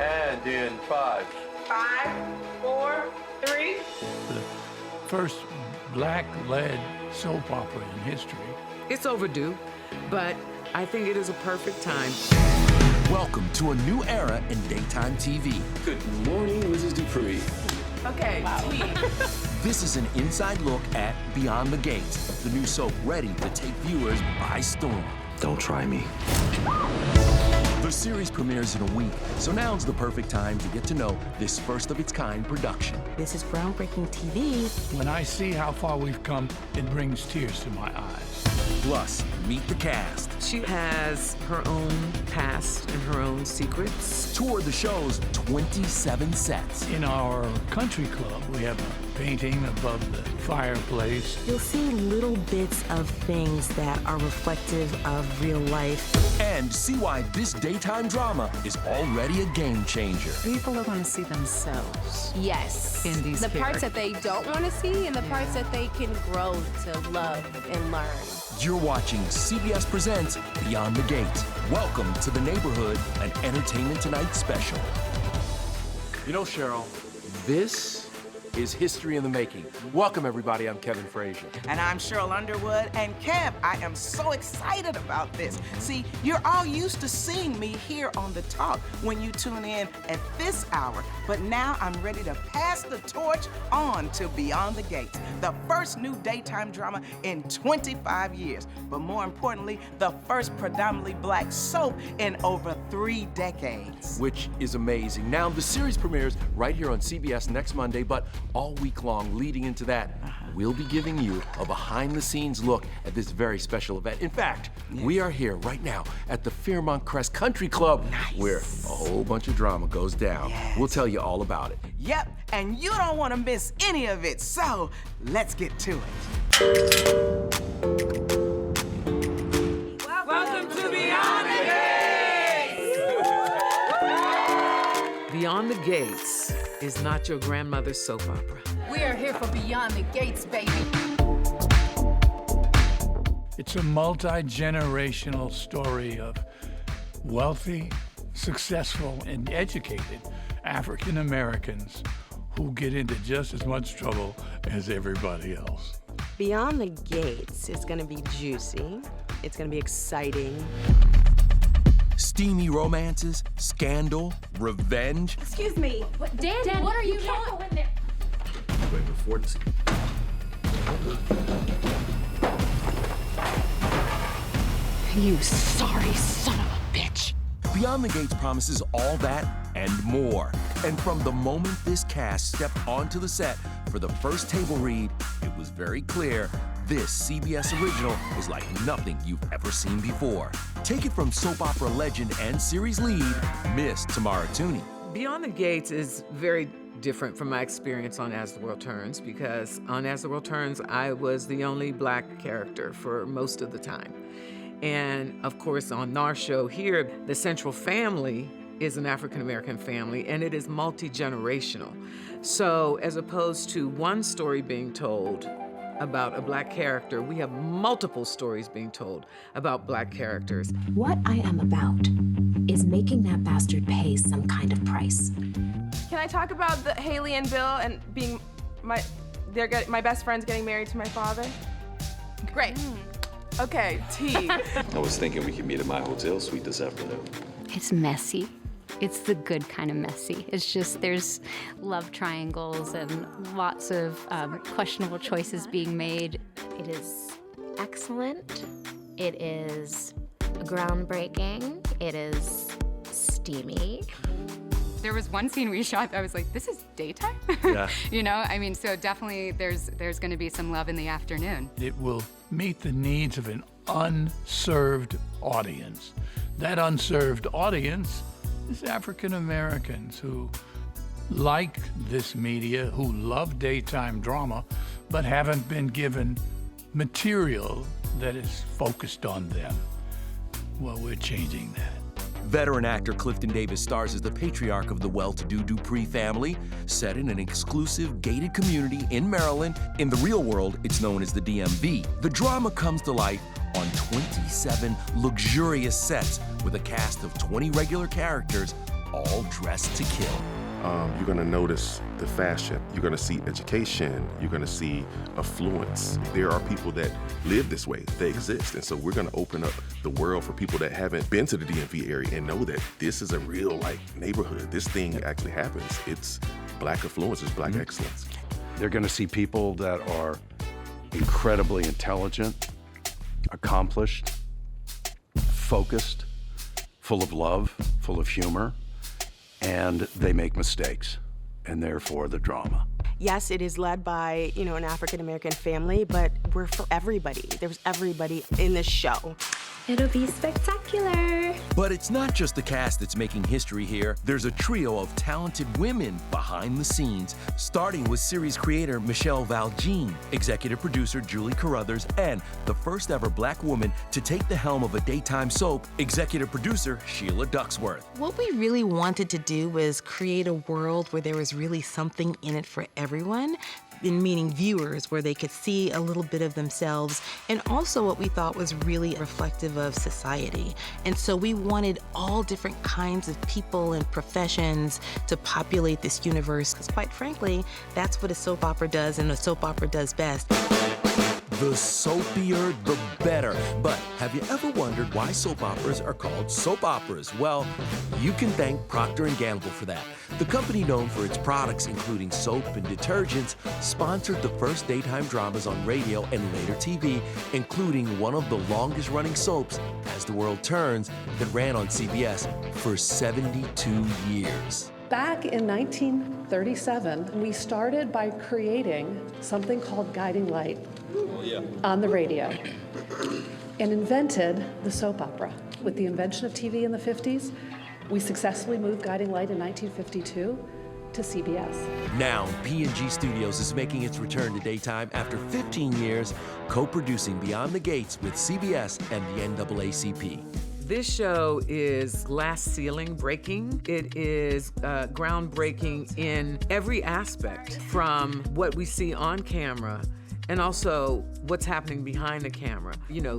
And in 5. 5, 4, 3. The first black-led soap opera in history. It's overdue, but I think it is a perfect time. Welcome to a new era in daytime TV. Good morning, Mrs. Dupree. Okay, T. This is an inside look at Beyond the Gates, the new soap ready to take viewers by storm. Don't try me. The series premieres in a week, so now's the perfect time to get to know this first-of-its-kind production. This is groundbreaking TV. When I see how far we've come, it brings tears to my eyes. Plus, meet the cast. She has her own past and her own secrets. Tour the show's 27 sets. In our country club, we have a painting above the fireplace. You'll see little bits of things that are reflective of real life. And see why this daytime drama is already a game changer. People are going to see themselves. Yes. In these the parts characters. that they don't want to see and the parts that they can grow to love and learn. You're watching CBS Presents Beyond the Gates. Welcome to the neighborhood, an Entertainment Tonight special. You know, Cheryl, this is history in the making. Welcome, everybody. I'm Kevin Frazier. And I'm Cheryl Underwood. And Kev, I am so excited about this. See, you're all used to seeing me here on The Talk when you tune in at this hour. But now I'm ready to pass the torch on to Beyond the Gates, the first new daytime drama in 25 years. But more importantly, the first predominantly black soap in over 3 decades. Which is amazing. Now, the series premieres right here on CBS next Monday, but all week long leading into that, we'll be giving you a behind-the-scenes look at this very special event. In fact, we are here right now at the Fairmont Crest Country Club, where a whole bunch of drama goes down. Yes. We'll tell you all about it. Yep, and you don't want to miss any of it, so let's get to it. Welcome to Beyond the Gates! Beyond the Gates is not your grandmother's soap opera. We are here for Beyond the Gates, baby. It's a multi-generational story of wealthy, successful, and educated African Americans who get into just as much trouble as everybody else. Beyond the Gates is going to be juicy. It's going to be exciting. Steamy romances, scandal, revenge. Excuse me. Danny, what are you doing? Go in there. Wait, before this. You sorry son of a bitch. Beyond the Gates promises all that and more. And from the moment this cast stepped onto the set for the first table read, it was very clear this CBS original is like nothing you've ever seen before. Take it from soap opera legend and series lead, Miss Tamara Tooney. Beyond the Gates is very different from my experience on As the World Turns, because on As the World Turns, I was the only black character for most of the time. And of course, on our show here, the central family is an African-American family, and it is multi-generational. So as opposed to one story being told about a black character, we have multiple stories being told about black characters. What I am about is making that bastard pay some kind of price. Can I talk about the Haley and Bill and being my best friends getting married to my father? Great. Okay, T. I was thinking we could meet at my hotel suite this afternoon. It's messy. It's the good kind of messy. It's just there's love triangles and lots of questionable choices being made. It is excellent. It is groundbreaking. It is steamy. There was one scene we shot that I was like, this is daytime? Yeah. You know, I mean, so definitely there's going to be some love in the afternoon. It will meet the needs of an unserved audience. That unserved audience is African Americans who like this media, who love daytime drama, but haven't been given material that is focused on them. Well, we're changing that. Veteran actor Clifton Davis stars as the patriarch of the well-to-do Dupree family, set in an exclusive gated community in Maryland. In the real world, it's known as the DMV. The drama comes to life on 27 luxurious sets with a cast of 20 regular characters, all dressed to kill. You're gonna notice the fashion. You're gonna see education. You're gonna see affluence. There are people that live this way. They exist. And so we're gonna open up the world for people that haven't been to the DMV area and know that this is a real neighborhood. This thing actually happens. It's Black affluence, it's Black excellence. They're gonna see people that are incredibly intelligent, accomplished, focused, full of love, full of humor, and they make mistakes, and therefore the drama. Yes, it is led by, an African-American family, but we're for everybody. There's everybody in this show. It'll be spectacular. But it's not just the cast that's making history here. There's a trio of talented women behind the scenes, starting with series creator Michelle Valjean, executive producer Julie Carruthers, and the first ever Black woman to take the helm of a daytime soap, executive producer Sheila Ducksworth. What we really wanted to do was create a world where there was really something in it for everyone, meaning viewers, where they could see a little bit of themselves, and also what we thought was really reflective of society. And so we wanted all different kinds of people and professions to populate this universe, because quite frankly, that's what a soap opera does, and a soap opera does best. The soapier, the better. But have you ever wondered why soap operas are called soap operas? Well, you can thank Procter & Gamble for that. The company, known for its products including soap and detergents, sponsored the first daytime dramas on radio and later TV, including one of the longest-running soaps, As the World Turns, that ran on CBS for 72 years. Back in 1937, we started by creating something called guiding light on the radio and invented the soap opera. With the invention of TV in the 50s, we successfully moved guiding light in 1952 to CBS. Now, P&G Studios is making its return to daytime after 15 years, co-producing Beyond the Gates with CBS and the NAACP. This show is glass ceiling breaking. It is groundbreaking in every aspect, from what we see on camera and also what's happening behind the camera.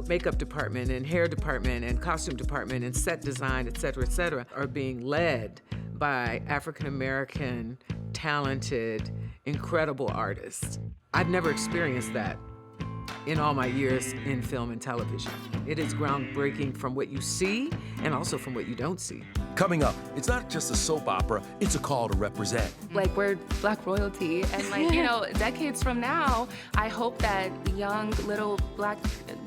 Makeup department and hair department and costume department and set design, et cetera, are being led by African-American, talented, incredible artists. I've never experienced that in all my years in film and television. It is groundbreaking from what you see and also from what you don't see. Coming up, it's not just a soap opera, it's a call to represent. We're Black royalty, and decades from now, I hope that young little Black,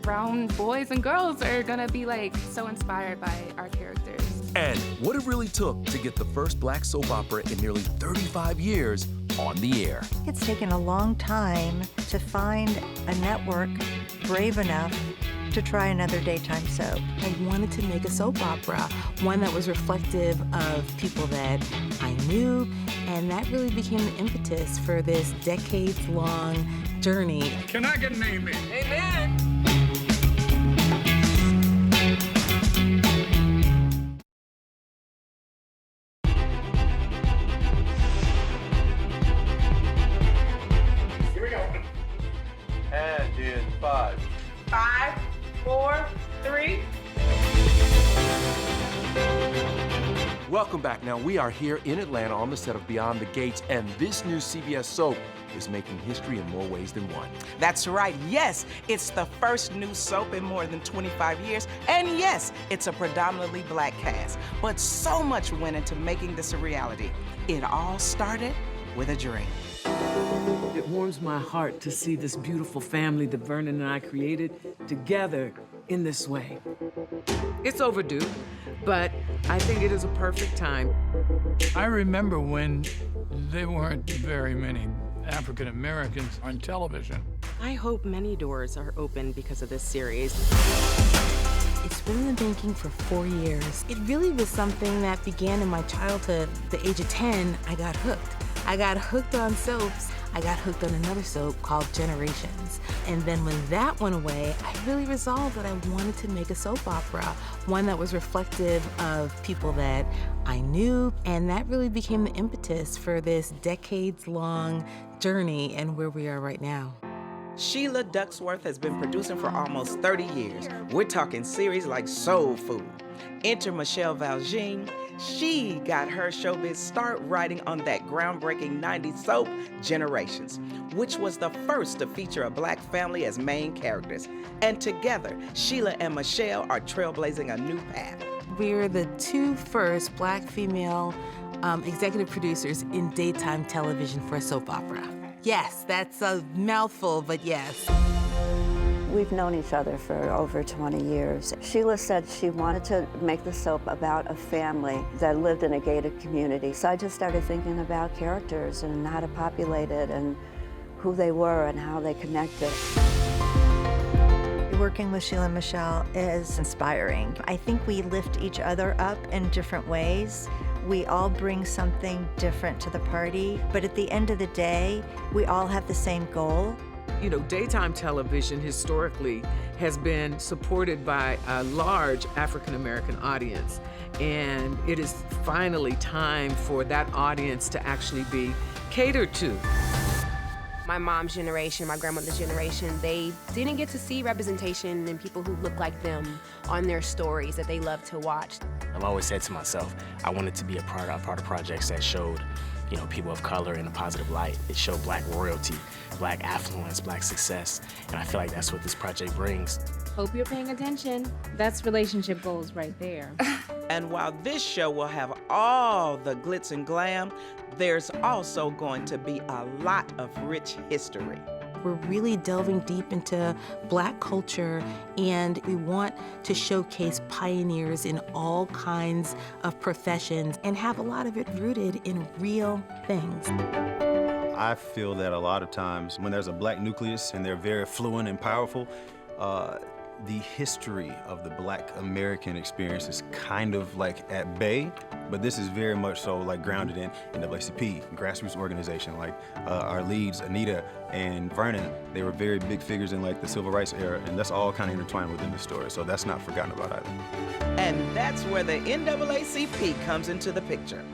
brown boys and girls are gonna be so inspired by our characters. And what it really took to get the first Black soap opera in nearly 35 years on the air. It's taken a long time to find a network brave enough to try another daytime soap. I wanted to make a soap opera, one that was reflective of people that I knew, and that really became the impetus for this decades-long journey. Can I get an amen? Amen. Here we go. And in 5, 4, 3. Welcome back. Now, we are here in Atlanta on the set of Beyond the Gates, and this new CBS soap is making history in more ways than one. That's right. Yes, it's the first new soap in more than 25 years. And yes, it's a predominantly Black cast. But so much went into making this a reality. It all started with a dream. It warms my heart to see this beautiful family that Vernon and I created together in this way. It's overdue, but I think it is a perfect time. I remember when there weren't very many African Americans on television. I hope many doors are open because of this series. It's been in the making for 4 years. It really was something that began in my childhood. At the age of 10, I got hooked. I got hooked on soaps. I got hooked on another soap called Generations. And then when that went away, I really resolved that I wanted to make a soap opera, one that was reflective of people that I knew, and that really became the impetus for this decades-long journey and where we are right now. Sheila Ducksworth has been producing for almost 30 years. We're talking series like Soul Food. Enter Michelle Valjean, She got her showbiz start writing on that groundbreaking 90s soap, Generations, which was the first to feature a black family as main characters. And together, Sheila and Michelle are trailblazing a new path. We're the two first black female executive producers in daytime television for a soap opera. Yes, that's a mouthful, but yes. We've known each other for over 20 years. Sheila said she wanted to make the soap about a family that lived in a gated community. So I just started thinking about characters and how to populate it and who they were and how they connected. Working with Sheila and Michelle is inspiring. I think we lift each other up in different ways. We all bring something different to the party, but at the end of the day, we all have the same goal. You know, daytime television historically has been supported by a large African-American audience, and it is finally time for that audience to actually be catered to. My mom's generation, my grandmother's generation, they didn't get to see representation in people who look like them on their stories that they love to watch. I've always said to myself, I wanted to be a part of projects that showed, you know, people of color in a positive light. It showed black royalty, black affluence, black success, and I feel like that's what this project brings. Hope you're paying attention. That's relationship goals right there. And while this show will have all the glitz and glam, there's also going to be a lot of rich history. We're really delving deep into black culture, and we want to showcase pioneers in all kinds of professions and have a lot of it rooted in real things. I feel that a lot of times when there's a black nucleus and they're very fluent and powerful, the history of the black American experience is kind of like at bay, but this is very much so like grounded in NAACP, grassroots organization. Like our leads, Anita and Vernon, they were very big figures in like the civil rights era, and that's all kind of intertwined within the story, so that's not forgotten about either. And that's where the NAACP comes into the picture.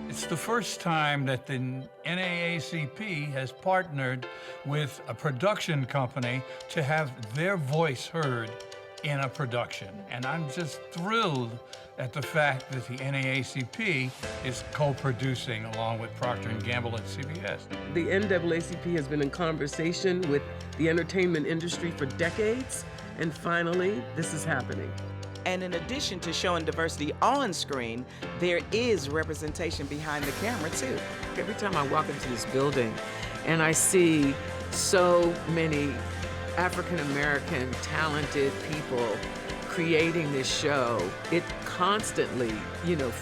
It's the first time that the NAACP has partnered with a production company to have their voice heard in a production. And I'm just thrilled at the fact that the NAACP is co-producing along with Procter & Gamble and CBS. The NAACP has been in conversation with the entertainment industry for decades, and finally, this is happening. And in addition to showing diversity on screen, there is representation behind the camera too. Every time I walk into this building and I see so many African-American talented people creating this show, it constantly,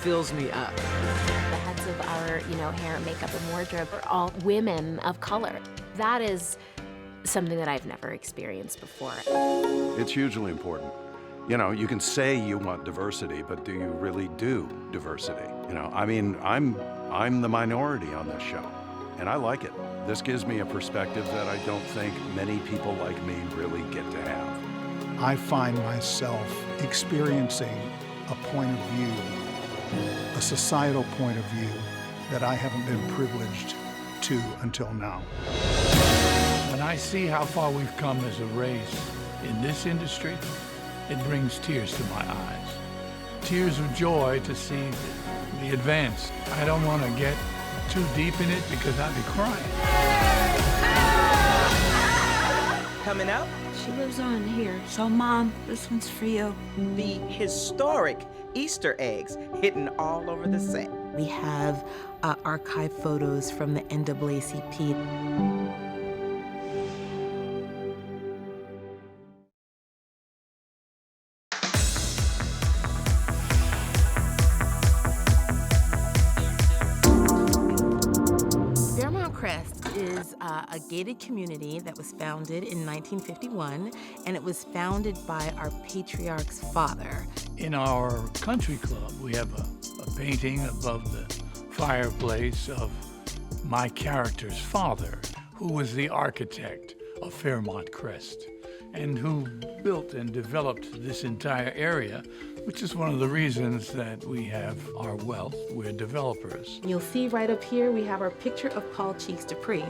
fills me up. The heads of our, hair, makeup, and wardrobe are all women of color. That is something that I've never experienced before. It's hugely important. You can say you want diversity, but do you really do diversity? I'm the minority on this show, and I like it. This gives me a perspective that I don't think many people like me really get to have. I find myself experiencing a point of view, a societal point of view that I haven't been privileged to until now. When I see how far we've come as a race in this industry, it brings tears to my eyes. Tears of joy to see the advance. I don't want to get too deep in it because I'd be crying. Coming up, she lives on here. So, Mom, this one's for you. The historic Easter eggs hidden all over the set. We have archive photos from the NAACP. Fairmont Crest is a gated community that was founded in 1951, and it was founded by our patriarch's father. In our country club, we have a painting above the fireplace of my character's father, who was the architect of Fairmont Crest and who built and developed this entire area, which is one of the reasons that we have our wealth. We're developers. You'll see right up here, we have our picture of Paul Cheeks Dupree.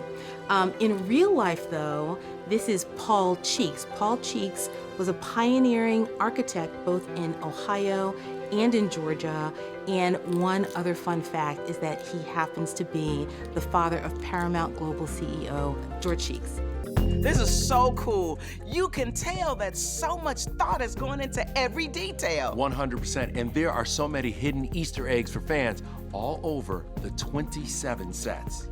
In real life, though, this is Paul Cheeks. Paul Cheeks was a pioneering architect both in Ohio and in Georgia. And one other fun fact is that he happens to be the father of Paramount Global CEO George Cheeks. This is so cool. You can tell that so much thought is going into every detail. 100%, and there are so many hidden Easter eggs for fans all over the 27 sets.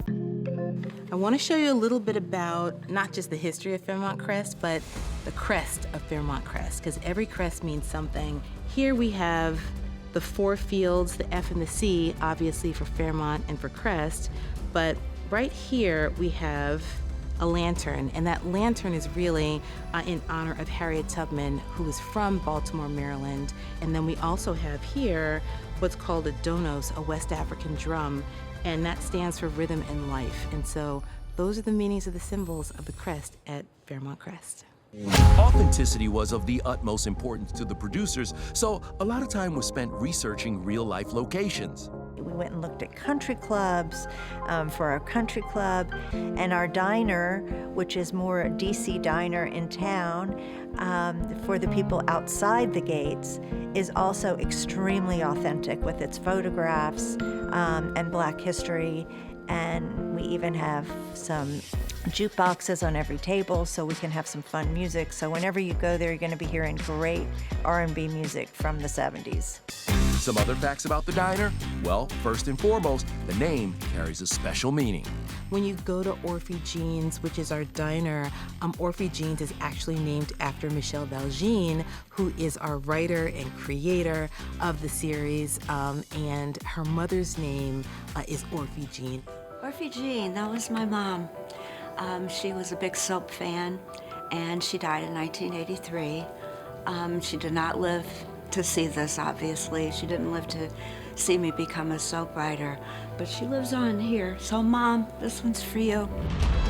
I want to show you a little bit about not just the history of Fairmont Crest, but the crest of Fairmont Crest, because every crest means something. Here we have the 4 fields, the F and the C, obviously for Fairmont and for Crest, but right here we have a lantern, and that lantern is really in honor of Harriet Tubman, who is from Baltimore, Maryland. And then we also have here what's called a donos, a West African drum, and that stands for rhythm and life. And so those are the meanings of the symbols of the crest at Fairmont Crest. Authenticity was of the utmost importance to the producers, so a lot of time was spent researching real-life locations. We went and looked at country clubs for our country club, and our diner, which is more a DC diner in town, for the people outside the gates, is also extremely authentic with its photographs and Black history. And we even have some jukeboxes on every table so we can have some fun music. So whenever you go there, you're going to be hearing great R&B music from the 70s. Some other facts about the diner? Well, first and foremost, the name carries a special meaning. When you go to Orphy Jean's, which is our diner, Orphy Jean's is actually named after Michelle Valjean, who is our writer and creator of the series, and her mother's name is Orphy Jean. Orphy Jean, that was my mom. She was a big soap fan, and she died in 1983. She did not live to see this, obviously. She didn't live to see me become a soap writer, but she lives on here. So, Mom, this one's for you.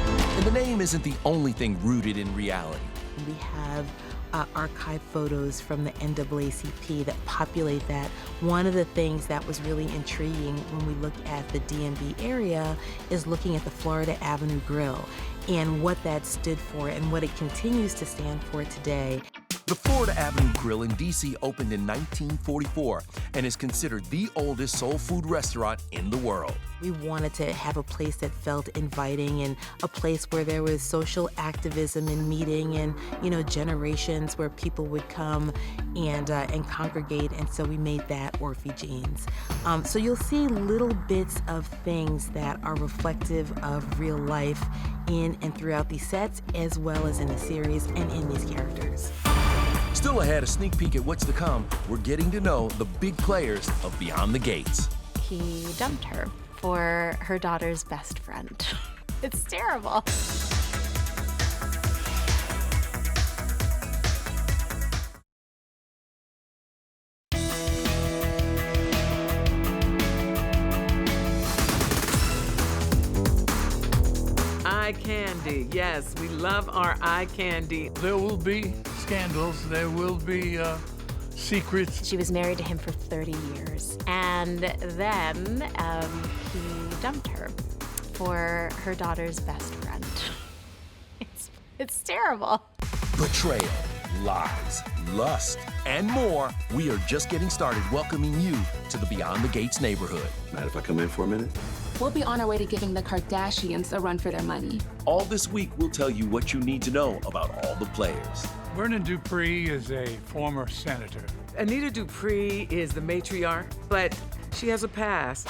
And the name isn't the only thing rooted in reality. We have archive photos from the NAACP that populate that. One of the things that was really intriguing when we looked at the DMV area is looking at the Florida Avenue Grill and what that stood for and what it continues to stand for today. The Florida Avenue Grill in D.C. opened in 1944 and is considered the oldest soul food restaurant in the world. We wanted to have a place that felt inviting and a place where there was social activism and meeting and, generations where people would come and congregate, and so we made that Orphy Jean's. So you'll see little bits of things that are reflective of real life in and throughout these sets, as well as in the series and in these characters. Still ahead, a sneak peek at what's to come. We're getting to know the big players of Beyond the Gates. He dumped her for her daughter's best friend. It's terrible. Eye candy, yes, we love our eye candy. There will be scandals, there will be secrets. She was married to him for 30 years, and then he dumped her for her daughter's best friend. It's terrible. Betrayal, lies, lust, and more. We are just getting started welcoming you to the Beyond the Gates neighborhood. Mind if I come in for a minute? We'll be on our way to giving the Kardashians a run for their money. All this week, we'll tell you what you need to know about all the players. Vernon Dupree is a former senator. Anita Dupree is the matriarch, but she has a past.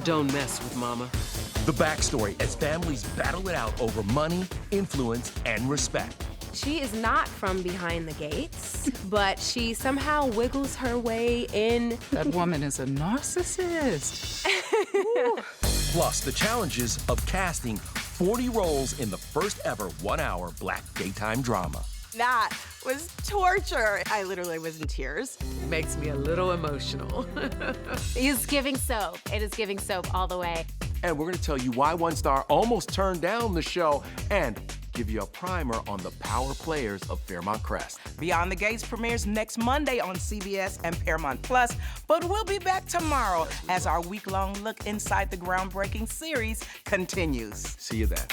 Don't mess with Mama. The backstory as families battle it out over money, influence, and respect. She is not from behind the gates, but she somehow wiggles her way in. That woman is a narcissist. Plus, the challenges of casting 40 roles in the first ever 1-hour Black daytime drama. That was torture. I literally was in tears. Makes me a little emotional. It's giving soap. It is giving soap all the way. And we're going to tell you why One Star almost turned down the show and give you a primer on the power players of Fairmont Crest. Beyond the Gates premieres next Monday on CBS and Paramount Plus, but we'll be back tomorrow as our week-long look inside the groundbreaking series continues. See you then.